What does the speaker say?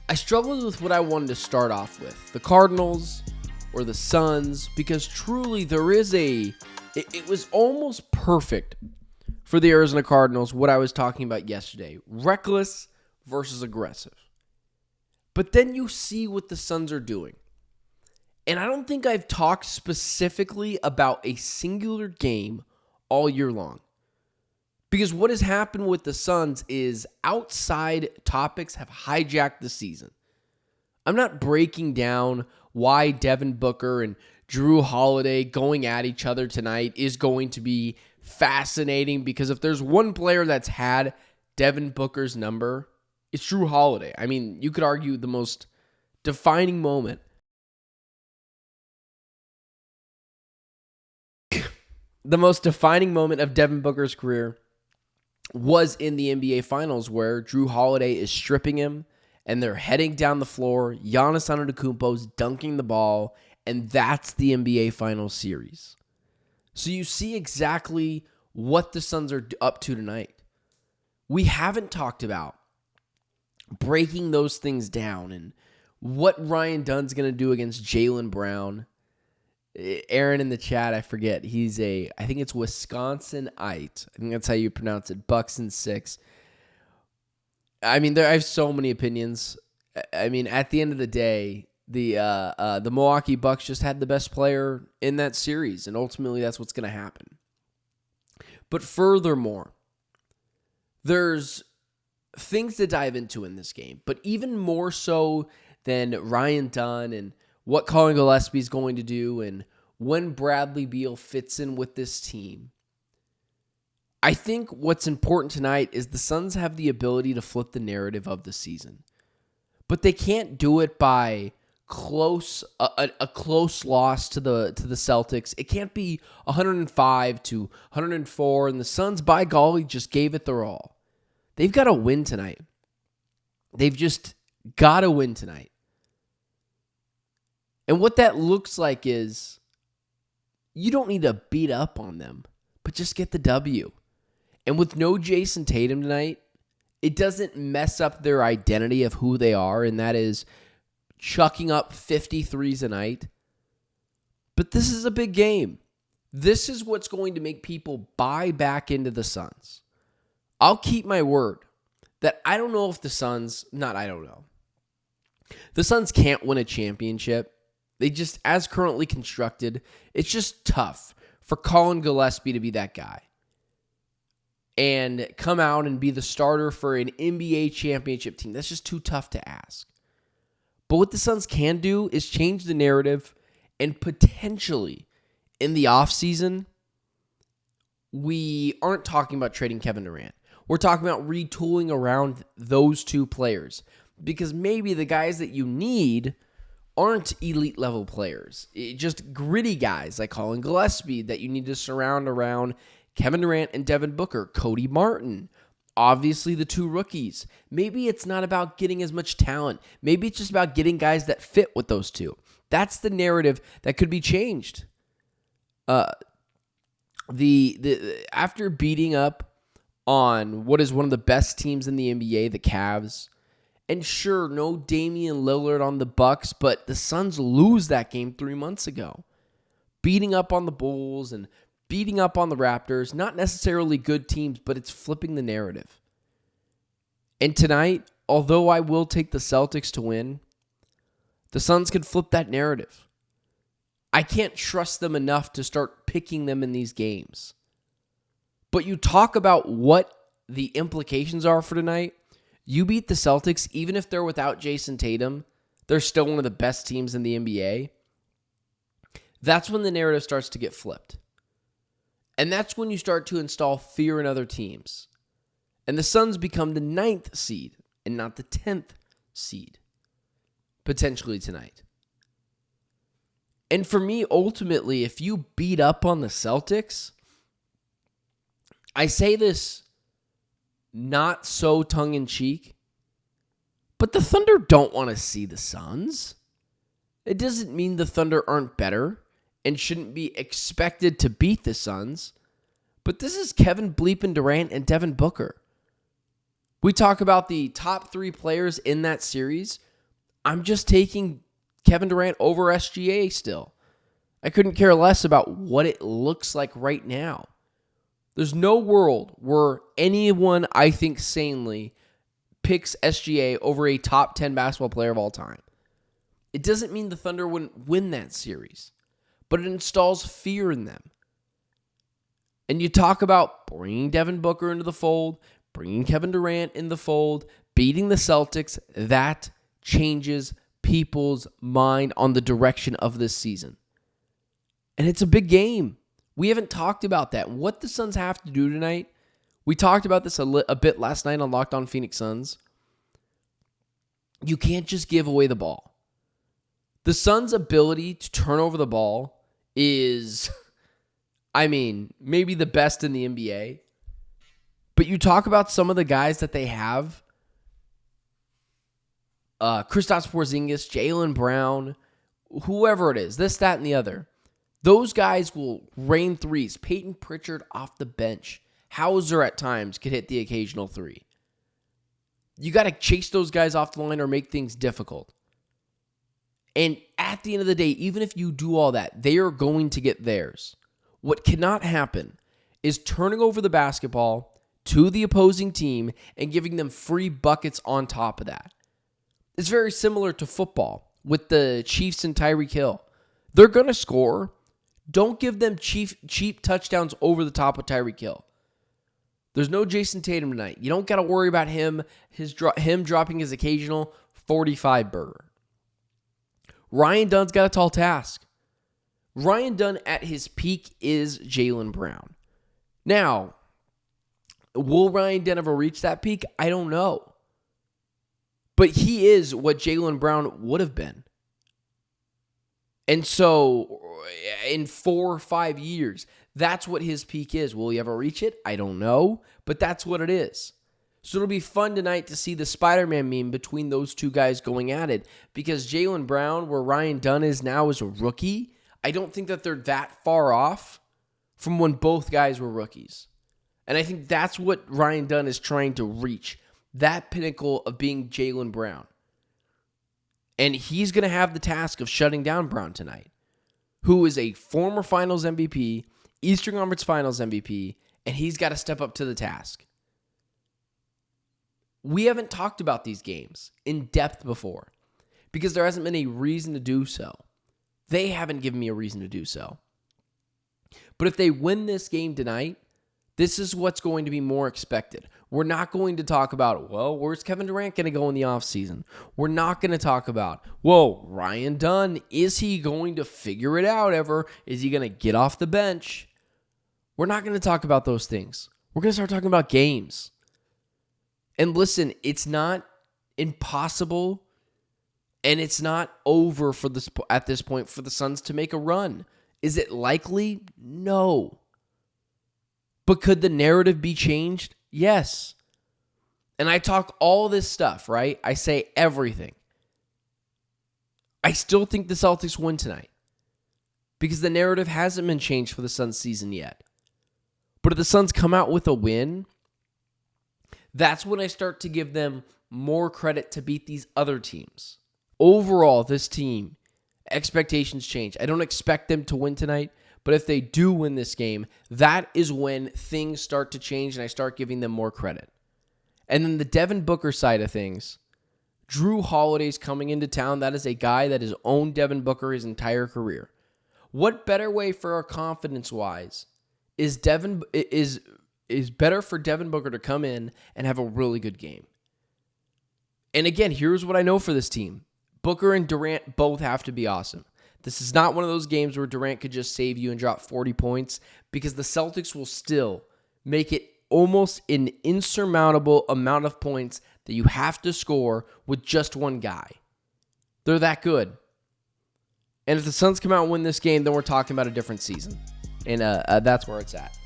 I struggled with what I wanted to start off with, the Cardinals or the Suns, because truly there is it was almost perfect for the Arizona Cardinals, what I was talking about yesterday, reckless versus aggressive. But then you see what the Suns are doing. And I don't think I've talked specifically about a singular game all year long. Because what has happened with the Suns is outside topics have hijacked the season. I'm not breaking down why Devin Booker and Drew Holiday going at each other tonight is going to be fascinating, because if there's one player that's had Devin Booker's number, it's Drew Holiday. I mean, you could argue the most defining moment of Devin Booker's career was in the NBA Finals, where Drew Holiday is stripping him and they're heading down the floor. Giannis Antetokounmpo's dunking the ball, and that's the NBA Finals series. So you see exactly what the Suns are up to tonight. We haven't talked about breaking those things down and what Ryan Dunn's going to do against Jaylen Brown. Aaron in the chat, I forget. I think it's Wisconsinite. I think that's how you pronounce it. Bucks and 6. I mean, I have so many opinions. I mean, at the end of the day, the Milwaukee Bucks just had the best player in that series, and ultimately that's what's going to happen. But furthermore, there's things to dive into in this game, but even more so than Ryan Dunn and what Colin Gillespie is going to do and when Bradley Beal fits in with this team, I think what's important tonight is the Suns have the ability to flip the narrative of the season. But they can't do it by a close loss to the Celtics. It can't be 105 to 104, and the Suns, by golly, just gave it their all. They've got to win tonight. They've just got to win tonight. And what that looks like is you don't need to beat up on them, but just get the W. And with no Jason Tatum tonight, it doesn't mess up their identity of who they are, and that is chucking up 53s a night. But this is a big game. This is what's going to make people buy back into the Suns. I'll keep my word that I don't know if the Suns, the Suns can't win a championship. They just, as currently constructed, it's just tough for Colin Gillespie to be that guy and come out and be the starter for an NBA championship team. That's just too tough to ask. But what the Suns can do is change the narrative, and potentially in the offseason, we aren't talking about trading Kevin Durant. We're talking about retooling around those two players, because maybe the guys that you need aren't elite level players. Just gritty guys like Colin Gillespie that you need to surround around Kevin Durant and Devin Booker, Cody Martin, obviously the two rookies. Maybe it's not about getting as much talent. Maybe it's just about getting guys that fit with those two. That's the narrative that could be changed. After beating up on what is one of the best teams in the NBA, the Cavs, and sure, no Damian Lillard on the Bucks, but the Suns lose that game 3 months ago. Beating up on the Bulls and beating up on the Raptors, not necessarily good teams, but it's flipping the narrative. And tonight, although I will take the Celtics to win, the Suns could flip that narrative. I can't trust them enough to start picking them in these games. But you talk about what the implications are for tonight. You beat the Celtics, even if they're without Jason Tatum, they're still one of the best teams in the NBA. That's when the narrative starts to get flipped. And that's when you start to install fear in other teams. And the Suns become the 9th seed and not the 10th seed, potentially tonight. And for me, ultimately, if you beat up on the Celtics, I say this not so tongue-in-cheek, but the Thunder don't want to see the Suns. It doesn't mean the Thunder aren't better and shouldn't be expected to beat the Suns, but this is Kevin Bleepin Durant and Devin Booker. We talk about the top 3 players in that series. I'm just taking Kevin Durant over SGA still. I couldn't care less about what it looks like right now. There's no world where anyone, I think sanely, picks SGA over a top 10 basketball player of all time. It doesn't mean the Thunder wouldn't win that series, but it installs fear in them. And you talk about bringing Devin Booker into the fold, bringing Kevin Durant in the fold, beating the Celtics, that changes people's mind on the direction of this season. And it's a big game. We haven't talked about that. What the Suns have to do tonight, we talked about this a bit last night on Locked On Phoenix Suns. You can't just give away the ball. The Suns' ability to turn over the ball is, maybe the best in the NBA. But you talk about some of the guys that they have, Kristaps Porzingis, Jaylen Brown, whoever it is, this, that, and the other. Those guys will rain threes. Peyton Pritchard off the bench. Hauser at times could hit the occasional three. You got to chase those guys off the line or make things difficult. And at the end of the day, even if you do all that, they are going to get theirs. What cannot happen is turning over the basketball to the opposing team and giving them free buckets on top of that. It's very similar to football with the Chiefs and Tyreek Hill. They're going to score. Don't give them cheap touchdowns over the top of Tyreek Hill. There's no Jason Tatum tonight. You don't got to worry about him dropping his occasional 45 burger. Ryan Dunn's got a tall task. Ryan Dunn at his peak is Jaylen Brown. Now, will Ryan Dunn ever reach that peak? I don't know. But he is what Jaylen Brown would have been. And so, in 4 or 5 years, that's what his peak is. Will he ever reach it? I don't know, but that's what it is. So it'll be fun tonight to see the Spider-Man meme between those two guys going at it, because Jaylen Brown, where Ryan Dunn is now as a rookie, I don't think that they're that far off from when both guys were rookies. And I think that's what Ryan Dunn is trying to reach, that pinnacle of being Jaylen Brown. And he's going to have the task of shutting down Brown tonight, who is a former Finals MVP, Eastern Conference Finals MVP, and he's got to step up to the task. We haven't talked about these games in depth before because there hasn't been a reason to do so. They haven't given me a reason to do so. But if they win this game tonight, this is what's going to be more expected. We're not going to talk about, where's Kevin Durant going to go in the offseason? We're not going to talk about, Ryan Dunn, is he going to figure it out ever? Is he going to get off the bench? We're not going to talk about those things. We're going to start talking about games. And listen, it's not impossible and it's not over at this point for the Suns to make a run. Is it likely? No. But could the narrative be changed? Yes. And I talk all this stuff, right? I say everything. I still think the Celtics win tonight because the narrative hasn't been changed for the Suns season yet. But if the Suns come out with a win, that's when I start to give them more credit to beat these other teams. Overall, this team, expectations change. I don't expect them to win tonight. But if they do win this game, that is when things start to change and I start giving them more credit. And then the Devin Booker side of things, Drew Holiday's coming into town. That is a guy that has owned Devin Booker his entire career. What better way for our confidence-wise is better for Devin Booker to come in and have a really good game? And again, here's what I know for this team. Booker and Durant both have to be awesome. This is not one of those games where Durant could just save you and drop 40 points because the Celtics will still make it almost an insurmountable amount of points that you have to score with just one guy. They're that good. And if the Suns come out and win this game, then we're talking about a different season. And that's where it's at.